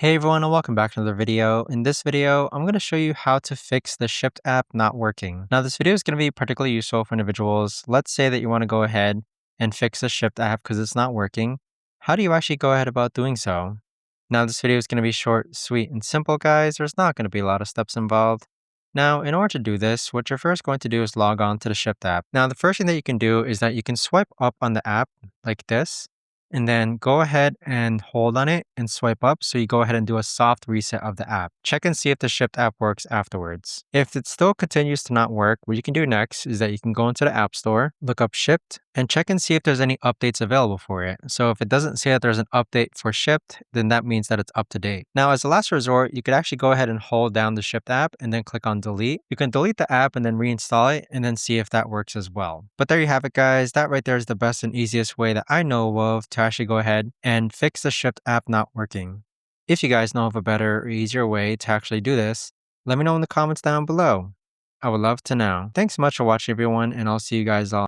Hey everyone, and welcome back to another video. In this video, I'm going to show you how to fix the Shipt app not working. Now, this video is going to be particularly useful for individuals. Let's say that you want to go ahead and fix the Shipt app because it's not working. How do you actually go ahead about doing so? Now, this video is going to be short, sweet, and simple, guys. There's not going to be a lot of steps involved. Now, in order to do this, what you're first going to do is log on to the Shipt app. Now, the first thing that you can do is that you can swipe up on the app like this, and then go ahead and hold on it and swipe up. So you go ahead and do a soft reset of the app. Check and see if the Shipt app works afterwards. If it still continues to not work, what you can do next is that you can go into the App Store, look up Shipt, and check and see if there's any updates available for it. So if it doesn't say that there's an update for Shipt, then that means that it's up to date. Now, as a last resort, you could actually go ahead and hold down the Shipt app and then click on delete. You can delete the app and then reinstall it and then see if that works as well. But there you have it, guys. That right there is the best and easiest way that I know of to actually go ahead and fix the Shipt app not working. If you guys know of a better or easier way to actually do this, let me know in the comments down below. I would love to know. Thanks so much for watching, everyone, and I'll see you guys all